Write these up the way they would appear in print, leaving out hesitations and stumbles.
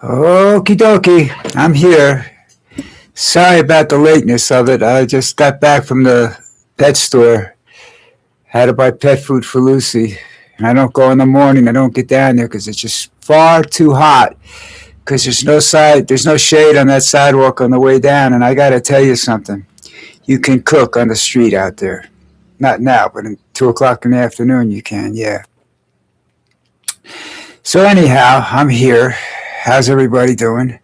Okie dokie, I'm here. Sorry about the lateness of it. I just got back from the pet store. Had to buy pet food for Lucy. And I don't go in the morning. I don't get down there because it's just far too hot. Because there's no shade on that sidewalk on the way down. And I got to tell you something. You can cook on the street out there. Not now, but at 2 o'clock in the afternoon you can, yeah. So anyhow, I'm here. How's everybody doing?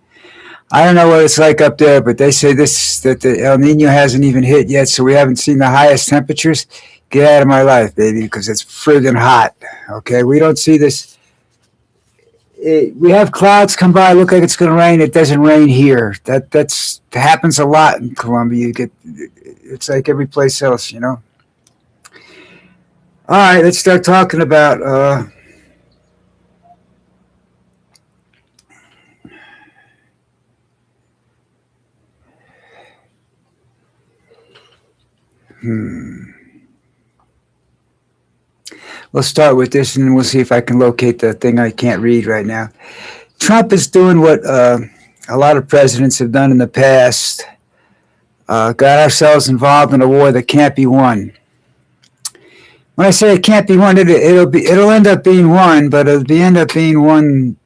I don't know what it's like up there, but they say that the El Nino hasn't even hit yet, so we haven't seen the highest temperatures. Get out of my life, baby, because it's friggin' hot. Okay, we don't see this. We have clouds come by, look like it's going to rain. It doesn't rain here. That happens a lot in Colombia. It's like every place else, you know. All right, let's start talking about. We'll start with this, and then we'll see if I can locate the thing I can't read right now. Trump is doing what a lot of presidents have done in the past. Got ourselves involved in a war that can't be won. When I say it can't be won, it'll end up being won, but end up being won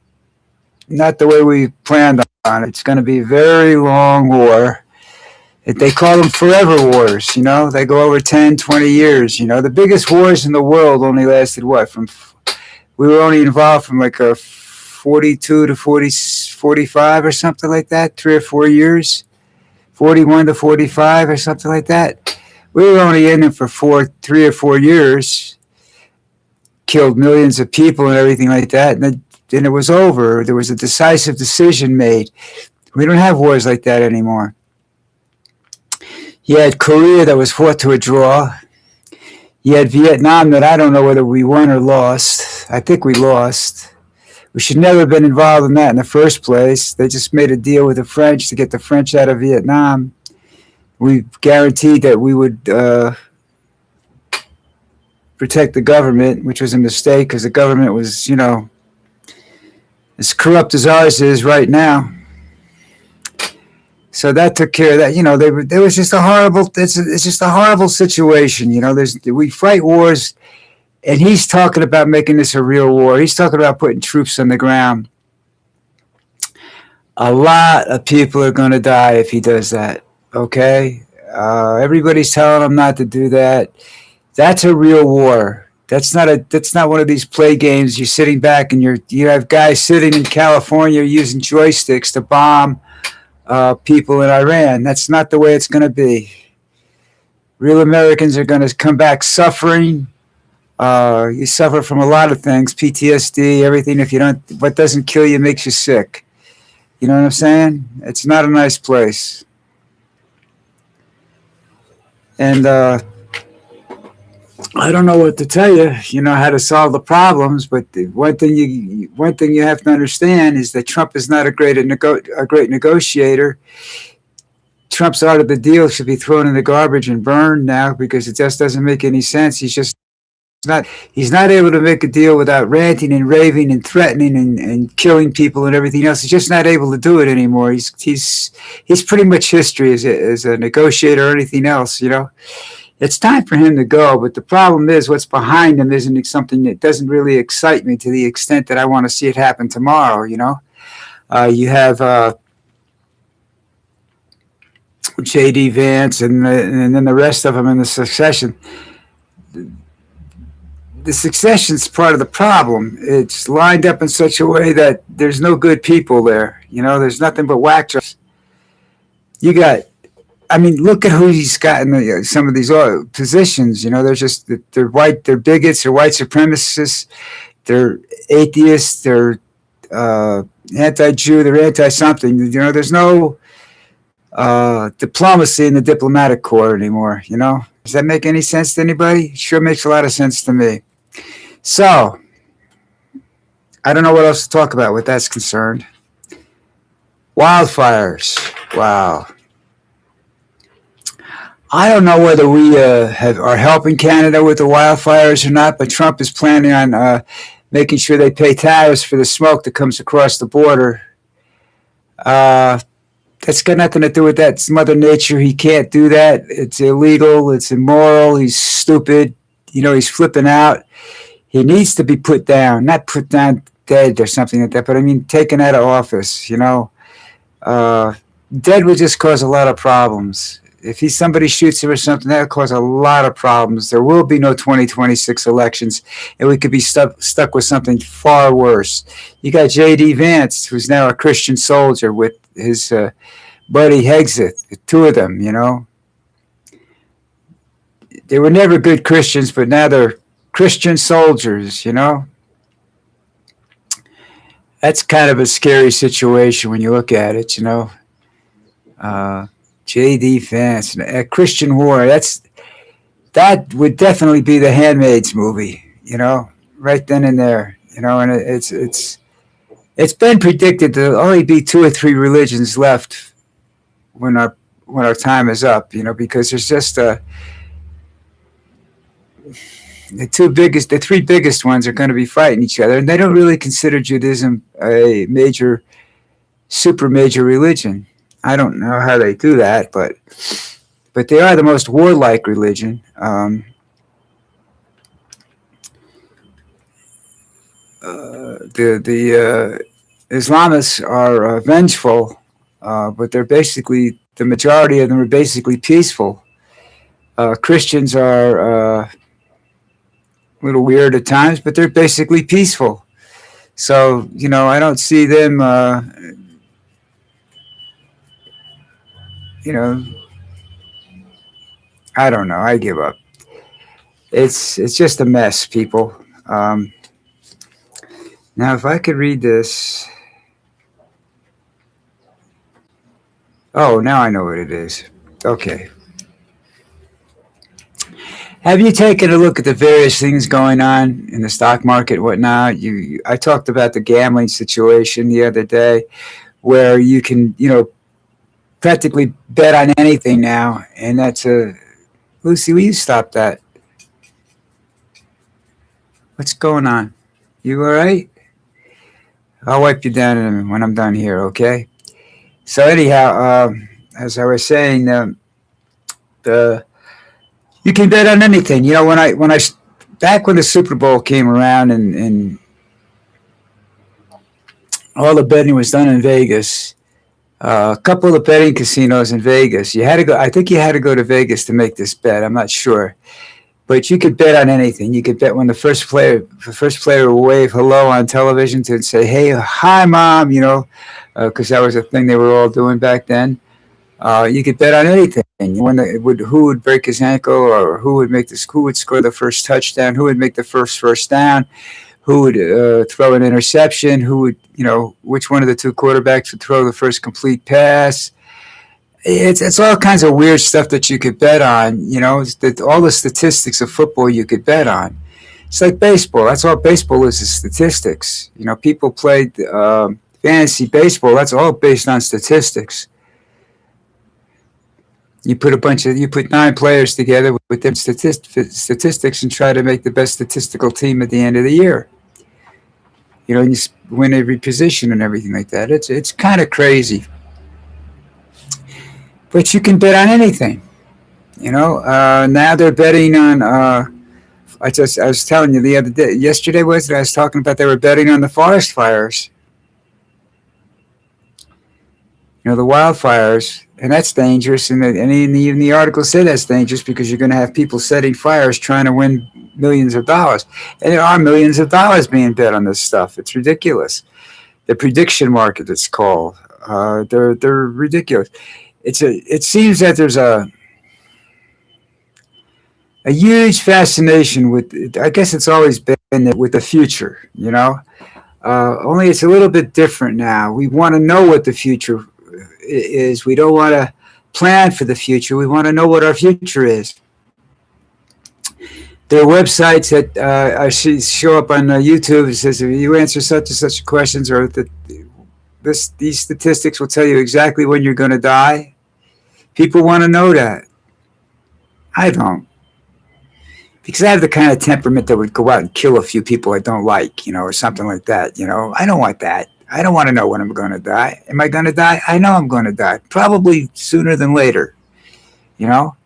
not the way we planned on it. It's going to be a very long war. They call them forever wars, you know. They go over 10, 20 years, you know. The biggest wars in the world only lasted what? We were only involved from like a 42 to 45 or something like that, 3 or 4 years, 41 to 45 or something like that. We were only in it for 3 or 4 years, killed millions of people and everything like that, and then it was over. There was a decisive decision made. We don't have wars like that anymore. You had Korea that was fought to a draw. You had Vietnam that I don't know whether we won or lost. I think we lost. We should never have been involved in that in the first place. They just made a deal with the French to get the French out of Vietnam. We guaranteed that we would protect the government, which was a mistake because the government was, you know, as corrupt as ours is right now. So that took care of that. You know, there was just a horrible. It's just a horrible situation. You know, we fight wars, and he's talking about making this a real war. He's talking about putting troops on the ground. A lot of people are going to die if he does that. Okay, everybody's telling him not to do that. That's a real war. That's not one of these play games. You're sitting back and you have guys sitting in California using joysticks to bomb people in Iran. That's not the way it's going to be. Real Americans are going to come back suffering. You suffer from a lot of things, PTSD, everything. What doesn't kill you makes you sick. You know what I'm saying? It's not a nice place. And I don't know what to tell you, you know, how to solve the problems, but one thing you have to understand is that Trump is not a great negotiator. Trump's art of the deal should be thrown in the garbage and burned now because it just doesn't make any sense. He's not able to make a deal without ranting and raving and threatening and killing people and everything else. He's just not able to do it anymore. He's pretty much history as a negotiator or anything else, you know. It's time for him to go, but the problem is what's behind him isn't something that doesn't really excite me to the extent that I want to see it happen tomorrow, you know. You have J.D. Vance and then the rest of them in the succession. The succession's part of the problem. It's lined up in such a way that there's no good people there. You know, there's nothing but whack jobs. Look at who he's got in some of these positions. You know, they're white, they're bigots, they're white supremacists, they're atheists, they're anti-Jew, they're anti-something. You know, there's no diplomacy in the diplomatic corps anymore. You know, does that make any sense to anybody? It sure makes a lot of sense to me. So, I don't know what else to talk about with that's concerned. Wildfires. Wow. I don't know whether we are helping Canada with the wildfires or not, but Trump is planning on making sure they pay tariffs for the smoke that comes across the border Uh, that's got nothing to do with that. It's Mother Nature. He can't do that. It's illegal. It's immoral. He's stupid. He's flipping out. He needs to be put down, not put down dead or something like that, but I mean taken out of office. Uh, Dead would just cause a lot of problems. If somebody shoots him or something, that'll cause a lot of problems. There will be no 2026 elections, and we could be stuck with something far worse. You got J.D. Vance, who's now a Christian soldier, with his buddy Hegseth, the two of them. They were never good Christians, but now they're Christian soldiers. That's kind of a scary situation when you look at it. J.D. Vance, a Christian war. That would definitely be the Handmaid's movie. Right then and there. And it's been predicted there'll only be 2 or 3 religions left when our time is up. Because there's just the 3 biggest ones are going to be fighting each other, and they don't really consider Judaism a super major religion. I don't know how they do that, but they are the most warlike religion. The Islamists are vengeful, but the majority of them are basically peaceful. Christians are a little weird at times, but they're basically peaceful. So, I don't see them, I don't know. I give up. It's just a mess, people. Now, if I could read this. Oh, now I know what it is. Okay. Have you taken a look at the various things going on in the stock market and whatnot? I talked about the gambling situation the other day, where you can, practically bet on anything now, and that's Lucy, will you stop that? What's going on? You all right? I'll wipe you down when I'm done here, okay? So anyhow, as I was saying, you can bet on anything. Back when the Super Bowl came around and all the betting was done in Vegas, a couple of the betting casinos in Vegas, you had to go. I think you had to go to Vegas to make this bet. I'm not sure, but you could bet on anything. You could bet when the first player would wave hello on television to say, "Hey, hi, Mom," because that was a thing they were all doing back then. You could bet on anything. Who would break his ankle, or who would score the first touchdown, who would make the first down, who would throw an interception, which one of the 2 quarterbacks would throw the first complete pass. It's all kinds of weird stuff that you could bet on. All the statistics of football you could bet on. It's like baseball. That's all baseball is statistics. People played fantasy baseball. That's all based on statistics. You put 9 players together with different statistics and try to make the best statistical team at the end of the year. And you win every position and everything like that. It's kind of crazy, but you can bet on anything. Now they're betting on. I was telling you the other day, yesterday I was talking about they were betting on the forest fires. The wildfires. And that's dangerous. And even the article said that's dangerous because you're going to have people setting fires trying to win millions of dollars. And there are millions of dollars being bet on this stuff. It's ridiculous. The prediction market, it's called. They're ridiculous. It seems that there's a huge fascination with. I guess it's always been there with the future. Only it's a little bit different now. We want to know what the future is. We don't want to plan for the future. We want to know what our future is. There are websites that show up on YouTube. It says if you answer such and such questions, or these statistics will tell you exactly when you're going to die. People want to know that. I don't, because I have the kind of temperament that would go out and kill a few people I don't like, or something like that. I don't want that. I don't want to know when I'm going to die. Am I going to die? I know I'm going to die. Probably sooner than later. You know.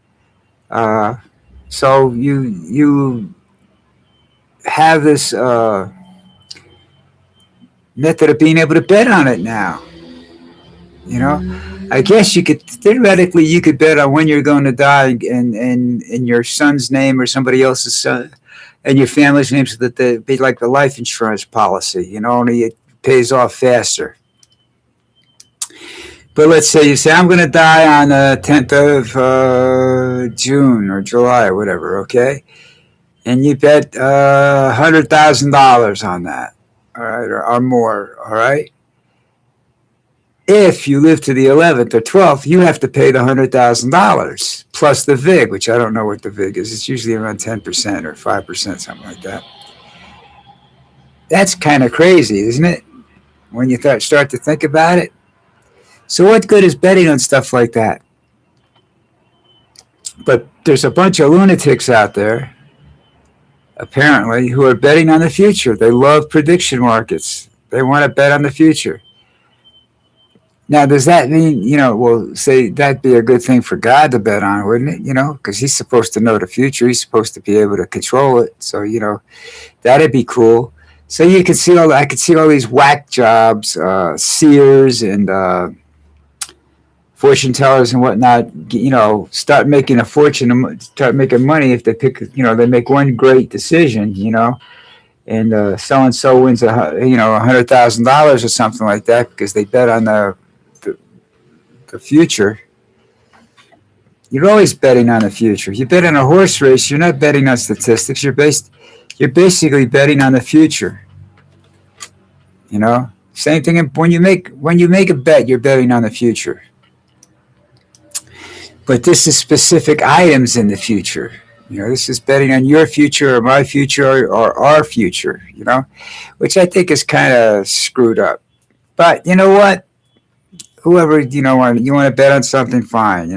Uh, so you have this method of being able to bet on it now. You know, I guess you could theoretically you could bet on when you're going to die in your son's name or somebody else's son and your family's name, so that they be like the life insurance policy. You know, only it pays off faster. But let's say you say I'm going to die on the 10th of June or July or whatever. Okay, and you bet $100,000 on that. All right, or more. All right. If you live to the 11th or 12th, you have to pay the $100,000 plus the VIG, which I don't know what the VIG is. It's usually around 10% or 5%, something like that. That's kind of crazy, isn't it? When you start to think about it. So what good is betting on stuff like that? But there's a bunch of lunatics out there, apparently, who are betting on the future. They love prediction markets. They want to bet on the future. Now, does that mean, well, say that'd be a good thing for God to bet on, wouldn't it? Because he's supposed to know the future. He's supposed to be able to control it. So, that'd be cool. So you could see I could see all these whack jobs, seers and fortune tellers and whatnot, start making a fortune, start making money if they pick, they make one great decision, and so and so wins $100,000 or something like that because they bet on the future. You're always betting on the future. You bet on a horse race, you're not betting on statistics. You're basically betting on the future. Same thing when you make a bet, you're betting on the future. But this is specific items in the future. This is betting on your future or my future or our future, which I think is kind of screwed up. But you know what? Whoever, you want to bet on something, fine.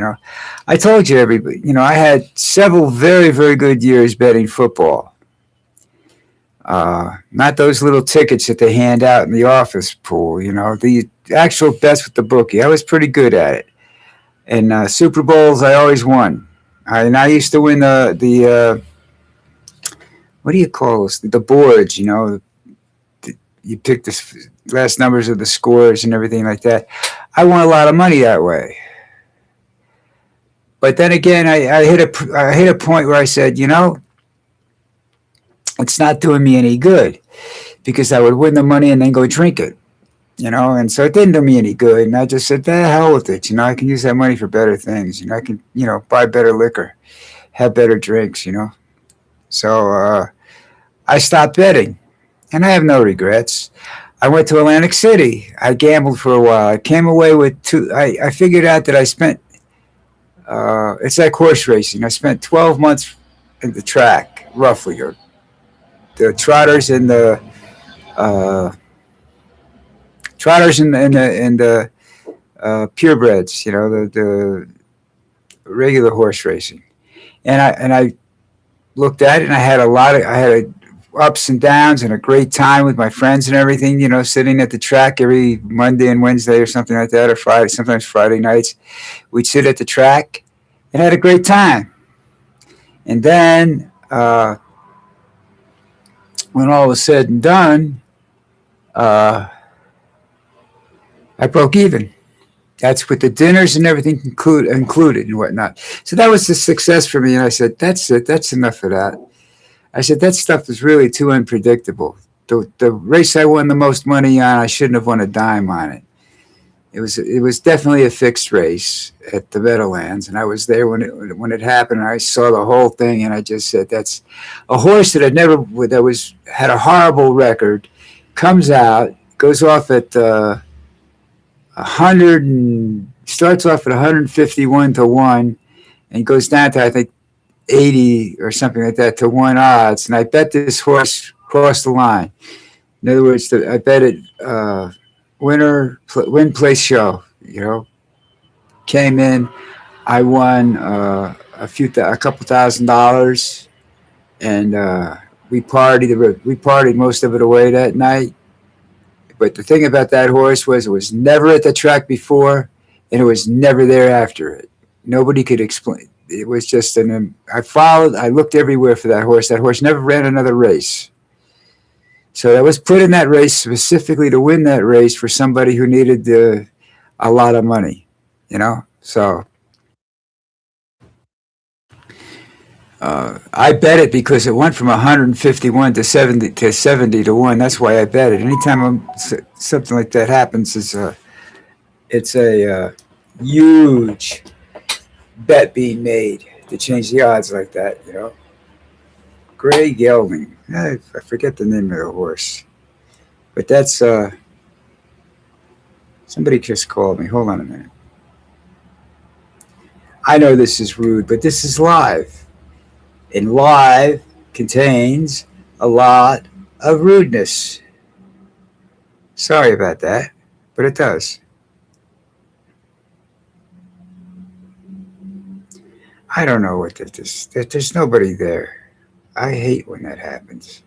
I told you, everybody, I had several very, very good years betting football. Not those little tickets that they hand out in the office pool, the actual bets with the bookie. I was pretty good at it. And Super Bowls, I always won. I used to win the what do you call this? The boards, you pick the last numbers of the scores and everything like that. I won a lot of money that way. But then again, I hit a point where I said, it's not doing me any good, because I would win the money and then go drink it. And so it didn't do me any good. And I just said, the hell with it. I can use that money for better things. I can, buy better liquor, have better drinks, So I stopped betting, and I have no regrets. I went to Atlantic City. I gambled for a while. I came away with I figured out that I spent, it's like horse racing. I spent 12 months in the track, roughly, or the trotters and the, purebreds, the regular horse racing, and I looked at it, and I had ups and downs and a great time with my friends and everything, sitting at the track every Monday and Wednesday or something like that, or Friday, sometimes Friday nights. We'd sit at the track and had a great time. And then when all was said and done, I broke even. That's with the dinners and everything included and whatnot. So that was a success for me. And I said, that's it. That's enough of that. I said, that stuff is really too unpredictable. The race I won the most money on, I shouldn't have won a dime on it. It was definitely a fixed race at the Meadowlands, and I was there when it happened. And I saw the whole thing, and I just said, that's a horse that had a horrible record, comes out, goes off at 100 and starts off at 151 to 1 and goes down to, I think, 80 or something like that to 1 odds. And I bet this horse crossed the line. In other words, I bet it win, place, show, came in. I won a couple $1,000, and we partied most of it away that night. But the thing about that horse was it was never at the track before, and it was never there after it. Nobody could explain. It was just I followed. I looked everywhere for that horse. That horse never ran another race. So I was put in that race specifically to win that race for somebody who needed a lot of money, So I bet it because it went from 151 to 70 to 1. That's why I bet it. Anytime something like that happens, it's a huge bet being made to change the odds like that. Gray Gelding. I forget the name of the horse. But that's somebody just called me. Hold on a minute. I know this is rude, but this is live. And live contains a lot of rudeness. Sorry about that, but it does. I don't know what that is. There's nobody there. I hate when that happens.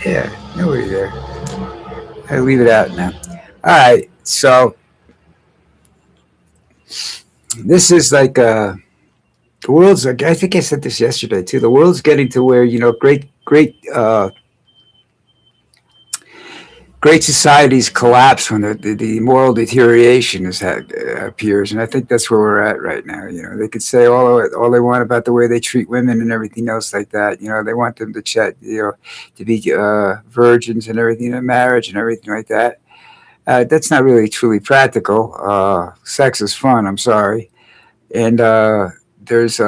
Yeah, nobody there. I leave it out now. All right, so this is like the world's. I think I said this yesterday too. The world's getting to where great societies collapse when the moral deterioration appears, and I think that's where we're at right now. They could say all they want about the way they treat women and everything else like that. They want them to to be virgins and everything in marriage and everything like that. That's not really truly practical. Sex is fun. I'm sorry, and there's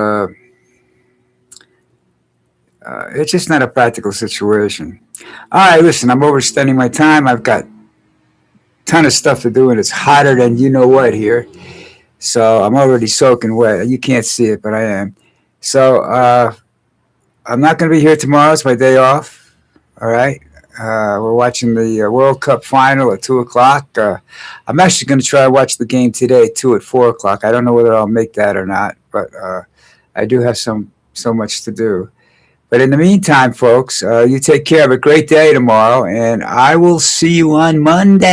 it's just not a practical situation. All right, listen, I'm overspending my time. I've got a ton of stuff to do, and it's hotter than you know what here. So I'm already soaking wet. You can't see it, but I am. So I'm not going to be here tomorrow. It's my day off. All right. We're watching the World Cup final at 2 o'clock. I'm actually going to try to watch the game today, too, at 4 o'clock. I don't know whether I'll make that or not, but I do have so much to do. But in the meantime, folks, you take care. Have a great day tomorrow, and I will see you on Monday.